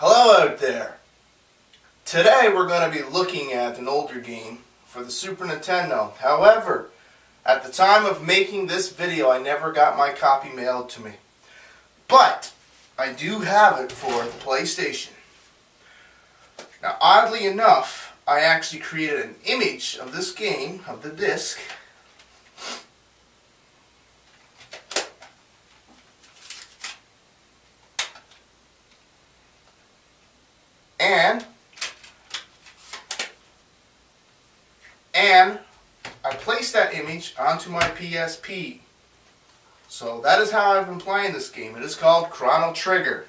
Hello out there. Today we're going to be looking at an older game for the Super Nintendo. However, at the time of making this video I never got my copy mailed to me. But I do have it for the PlayStation. Now oddly enough, I actually created an image of this game, of the disc. And I placed that image onto my PSP. So that is how I've been playing this game. It is called Chrono Trigger.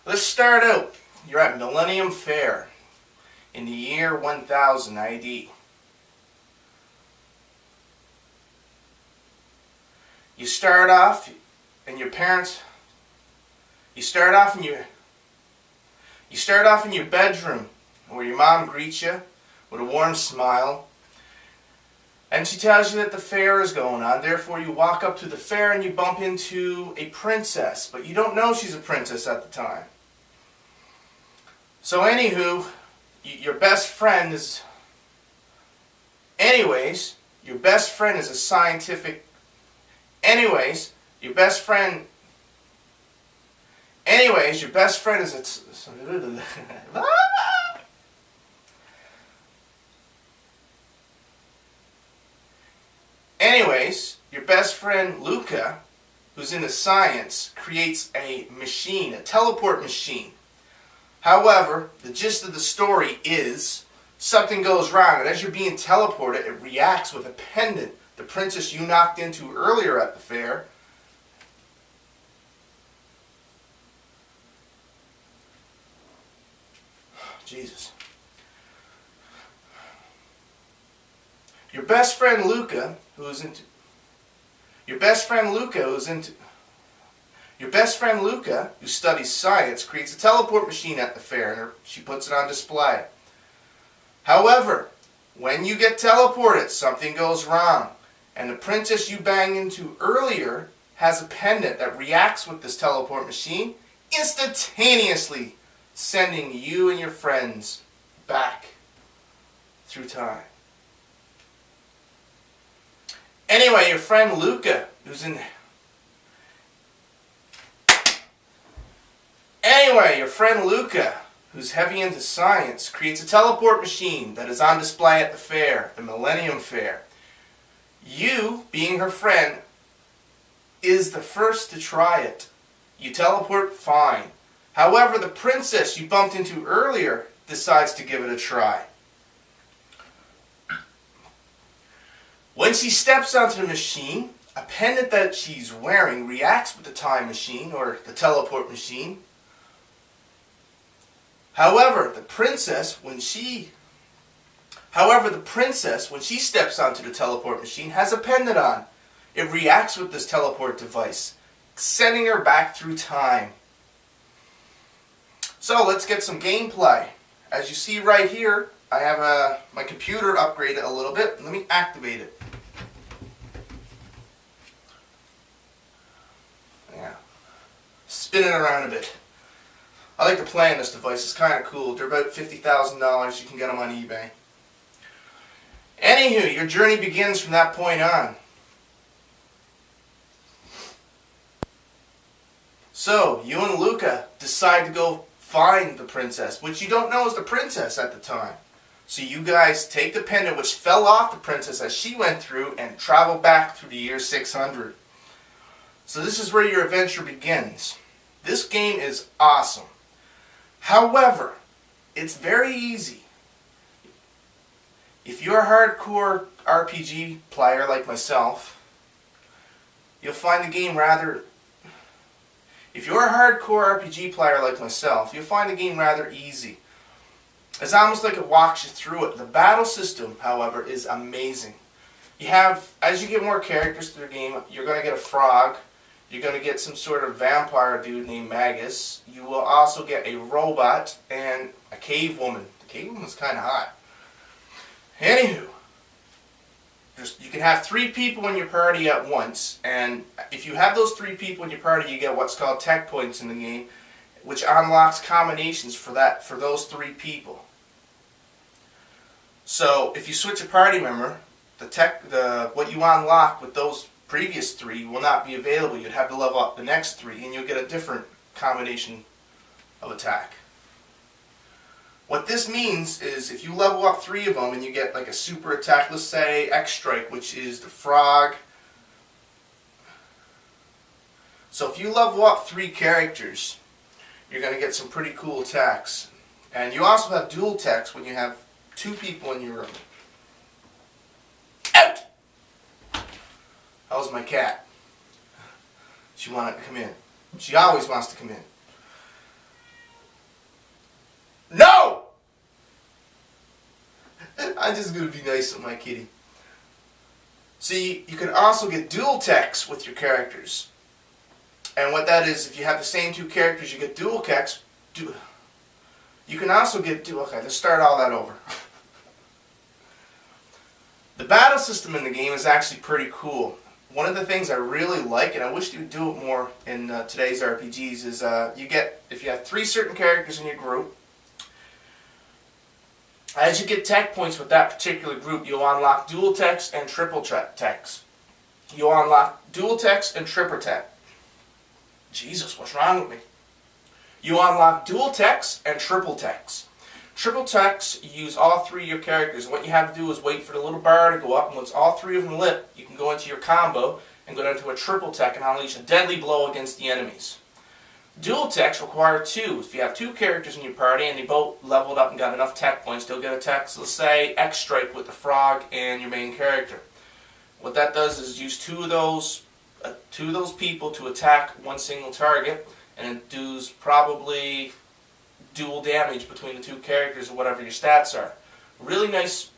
Let's start out. You're at Millennium Fair in the year 1000 AD. You start off and your parents You start off in your bedroom where your mom greets you with a warm smile, and she tells you that the fair is going on. Therefore you walk up to the fair and you bump into a princess, but you don't know she's a princess at the time. So anywho, your best friend is your best friend is a scientific your best friend is a your best friend Luca, who's into science, creates a machine, a teleport machine. However, the gist of the story is something goes wrong, and as you're being teleported, it reacts with a pendant the princess you knocked into earlier at the fair. Jesus. Your best friend Luca, who studies science, creates a teleport machine at the fair, and she puts it on display. However, when you get teleported, something goes wrong, and the princess you banged into earlier has a pendant that reacts with this teleport machine, instantaneously sending you and your friends back through time. Anyway, your friend Luca, who's heavy into science, creates a teleport machine that is on display at the fair, the Millennium Fair. You, being her friend, is the first to try it. You teleport fine. However, the princess you bumped into earlier decides to give it a try. When she steps onto the machine, a pendant that she's wearing reacts with the time machine, or the teleport machine. However, the princess, when she steps onto the teleport machine, has a pendant on. It reacts with this teleport device, sending her back through time. So let's get some gameplay. As you see right here, I have my computer upgraded a little bit. Let me activate it. Yeah. Spin it around a bit. I like to play on this device. It's kind of cool. They're about $50,000. You can get them on eBay. Anywho, your journey begins from that point on. So, you and Luca decide to go find the princess, which you don't know is the princess at the time. So you guys take the pendant which fell off the princess as she went through and travel back through the year 600. So this is where your adventure begins. This game is awesome. However, it's very easy. If you're a hardcore RPG player like myself, you'll find the game rather easy. It's almost like it walks you through it. The battle system, however, is amazing. As you get more characters through the game, you're going to get a frog. You're going to get some sort of vampire dude named Magus. You will also get a robot and a cave woman. The cave woman's kind of hot. Anywho, you can have 3 people in your party at once, and if you have those 3 people in your party, you get what's called tech points in the game, which unlocks combinations for those 3 people. So if you switch a party member, what you unlock with those previous 3 will not be available. You'd have to level up the next 3 and you'll get a different combination of attack. What this means is if you level up 3 of them and you get like a super attack, let's say X Strike, which is the frog. So if you level up 3 characters, you're going to get some pretty cool attacks. And you also have dual attacks when you have 2 people in your room. Out! That was my cat. She wanted to come in. She always wants to come in. No! I'm just going to be nice with my kitty. See, you can also get dual techs with your characters. And what that is, if you have the same 2 characters, you get dual techs. You can also get okay, let's start all that over. The battle system in the game is actually pretty cool. One of the things I really like, and I wish you would do it more in today's RPGs, is if you have 3 certain characters in your group, as you get tech points with that particular group, you'll unlock dual techs and triple techs. You'll unlock dual techs and triple tech. Jesus, what's wrong with me? You unlock dual techs and triple techs. Triple techs, you use all 3 of your characters. What you have to do is wait for the little bar to go up, and once all 3 of them lit, you can go into your combo and go down to a triple tech and unleash a deadly blow against the enemies. Dual techs require 2. If you have 2 characters in your party and they both leveled up and got enough tech points, they'll get a tech. So let's say X Strike with the frog and your main character. What that does is use 2 of those people to attack one single target, and it does probably dual damage between the 2 characters or whatever your stats are. Really nice.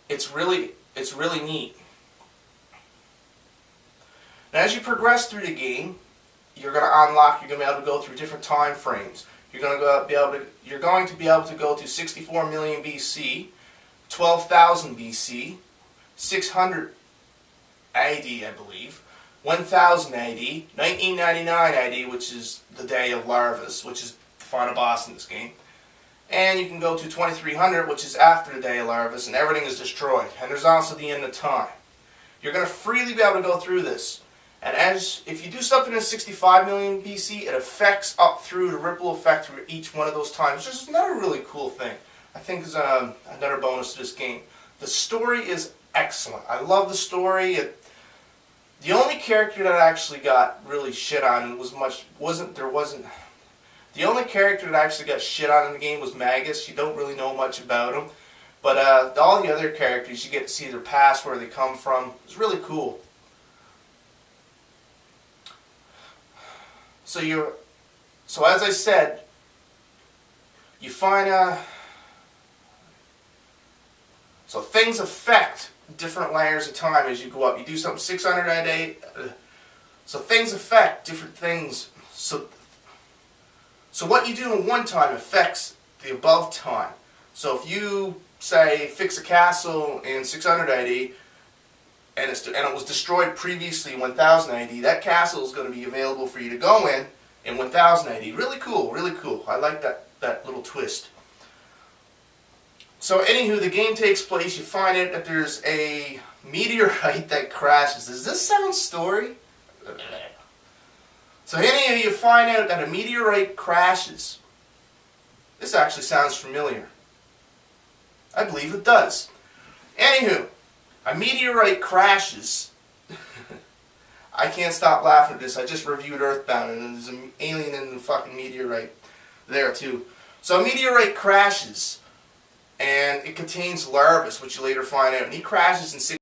It's really neat. Now, as you progress through the game, you're going to be able to go through different time frames. You're going to be able to go to 64 million BC, 12,000 BC, 600 AD, I believe, 1000 AD, 1999 AD, which is the day of Larvas, which is the final boss in this game. And you can go to 2300, which is after the day of Larvas, and everything is destroyed. And there's also the end of time. You're going to freely be able to go through this. And if you do something in 65 million BC, it affects up through the ripple effect through each one of those times, which is another really cool thing. I think is another bonus to this game. The story is excellent. I love the story. The only character that actually got really shit on the only character that actually got shit on in the game was Magus. You don't really know much about him, but all the other characters, you get to see their past, where they come from. It's really cool. So as I said, you find so things affect different layers of time as you go up. You do something 600 a day, so things affect different things. So what you do in one time affects the above time. So if you say fix a castle in 600 AD and it was destroyed previously in 1000 AD, that castle is going to be available for you to go in 1000 AD. Really cool, really cool. I like that little twist. So anywho, the game takes place. You find out that there's a meteorite that crashes. Does this sound story? So anywho, you find out that a meteorite crashes. This actually sounds familiar. I believe it does. Anywho, a meteorite crashes. I can't stop laughing at this. I just reviewed Earthbound, and there's an alien in the fucking meteorite there too. So a meteorite crashes, and it contains Larvas, which you later find out, and he crashes in